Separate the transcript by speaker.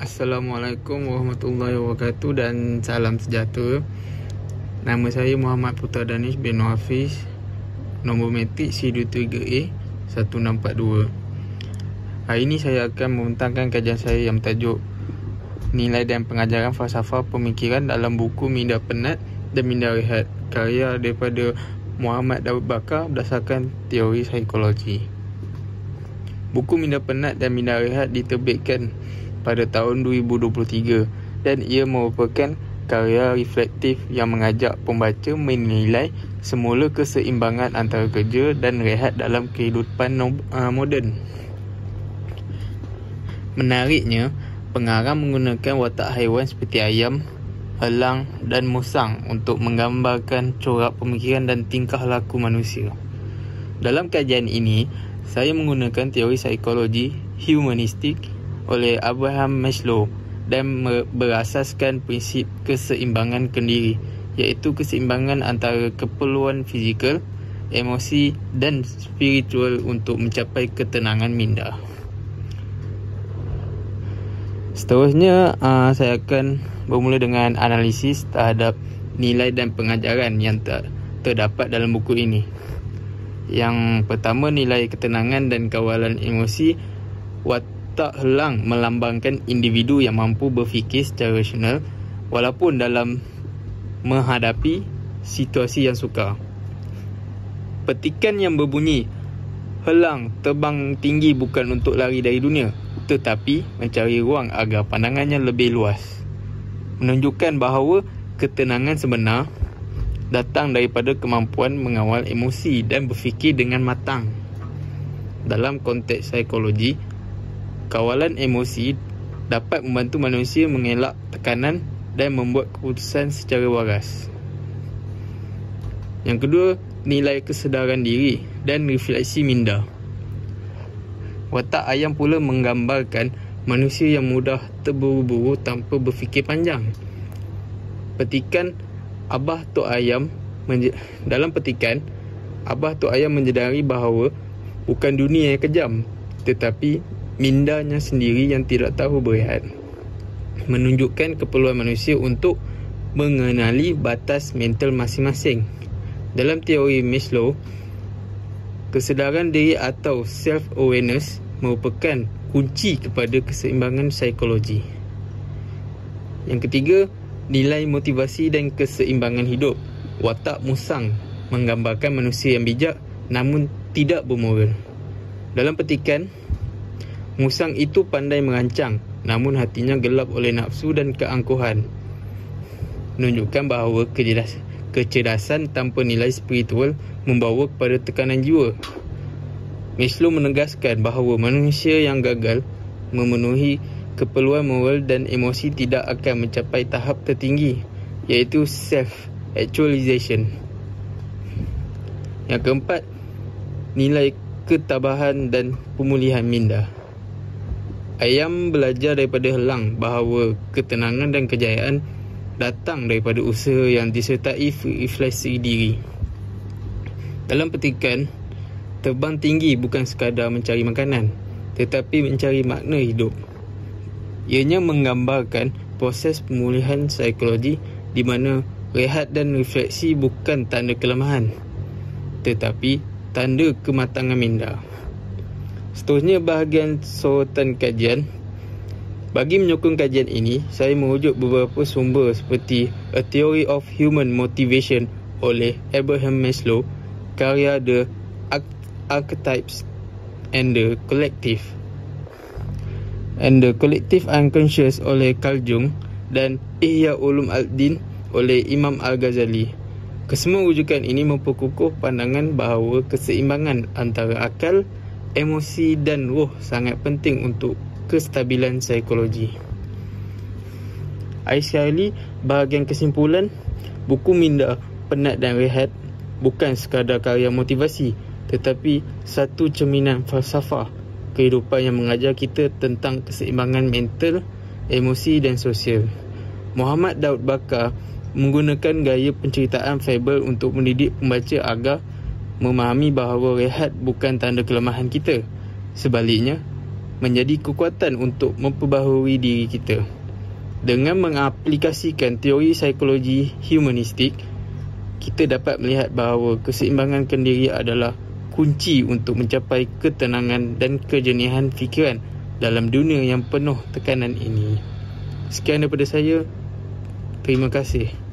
Speaker 1: Assalamualaikum warahmatullahi wabarakatuh dan salam sejahtera. Nama saya Muhammad Putra Danish bin Hafiz. Nombor matrik C23A 1642. Hari ini saya akan membentangkan kajian saya yang bertajuk Nilai dan Pengajaran Falsafah Pemikiran dalam buku Minda Penat dan Minda Rehat, karya daripada Muhammad Daud Bakar berdasarkan teori psikologi. Buku Minda Penat dan Minda Rehat diterbitkan pada tahun 2023 dan ia merupakan karya reflektif yang mengajak pembaca menilai semula keseimbangan antara kerja dan rehat dalam kehidupan moden. Menariknya, pengarang menggunakan watak haiwan seperti ayam, elang dan musang untuk menggambarkan corak pemikiran dan tingkah laku manusia. Dalam kajian ini, saya menggunakan teori psikologi humanistik oleh Abraham Maslow dan berasaskan prinsip keseimbangan kendiri, iaitu keseimbangan antara keperluan fizikal, emosi dan spiritual untuk mencapai ketenangan minda. Seterusnya, saya akan bermula dengan analisis terhadap nilai dan pengajaran yang terdapat dalam buku ini. Yang pertama, nilai ketenangan dan kawalan emosi. Watak helang melambangkan individu yang mampu berfikir secara rasional walaupun dalam menghadapi situasi yang sukar. Petikan yang berbunyi, "Helang terbang tinggi bukan untuk lari dari dunia, tetapi mencari ruang agar pandangannya lebih luas," menunjukkan bahawa ketenangan sebenar datang daripada kemampuan mengawal emosi dan berfikir dengan matang. Dalam konteks psikologi, kawalan emosi dapat membantu manusia mengelak tekanan dan membuat keputusan secara waras. Yang kedua, nilai kesedaran diri dan refleksi minda. Watak ayam pula menggambarkan manusia yang mudah terburu-buru tanpa berfikir panjang. Petikan Abah Tok Ayam dalam petikan, Abah Tok Ayam menyedari bahawa bukan dunia yang kejam, tetapi mindanya sendiri yang tidak tahu berehat, menunjukkan keperluan manusia untuk mengenali batas mental masing-masing. Dalam teori Maslow, kesedaran diri atau self-awareness merupakan kunci kepada keseimbangan psikologi. Yang ketiga, nilai motivasi dan keseimbangan hidup. Watak musang menggambarkan manusia yang bijak namun tidak bermoral. Dalam petikan, musang itu pandai merancang namun hatinya gelap oleh nafsu dan keangkuhan, menunjukkan bahawa kecerdasan tanpa nilai spiritual membawa kepada tekanan jiwa. Maslow menegaskan bahawa manusia yang gagal memenuhi keperluan moral dan emosi tidak akan mencapai tahap tertinggi, iaitu self-actualization. Yang keempat, nilai ketabahan dan pemulihan minda. Ayam belajar daripada helang bahawa ketenangan dan kejayaan datang daripada usaha yang disertai refleksi diri. Dalam petikan, terbang tinggi bukan sekadar mencari makanan, tetapi mencari makna hidup. Ianya menggambarkan proses pemulihan psikologi di mana rehat dan refleksi bukan tanda kelemahan, tetapi tanda kematangan minda. Seterusnya, bahagian sorotan kajian. Bagi menyokong kajian ini, saya merujuk beberapa sumber seperti A Theory of Human Motivation oleh Abraham Maslow, karya The Archetypes and the Collective Unconscious oleh Carl Jung, dan Ihya Ulum Al-Din oleh Imam Al-Ghazali. Kesemua rujukan ini memperkukuh pandangan bahawa keseimbangan antara akal, emosi dan roh sangat penting untuk kestabilan psikologi. Akhir sekali, bahagian kesimpulan, buku Minda Penat dan Rehat bukan sekadar karya motivasi, tetapi satu cerminan falsafah kehidupan yang mengajar kita tentang keseimbangan mental, emosi dan sosial. Muhammad Daud Bakar menggunakan gaya penceritaan fabel untuk mendidik pembaca agar memahami bahawa rehat bukan tanda kelemahan kita. Sebaliknya, menjadi kekuatan untuk memperbaharui diri kita. Dengan mengaplikasikan teori psikologi humanistik, kita dapat melihat bahawa keseimbangan kendiri adalah kunci untuk mencapai ketenangan dan kejernihan fikiran dalam dunia yang penuh tekanan ini. Sekian daripada saya. Terima kasih.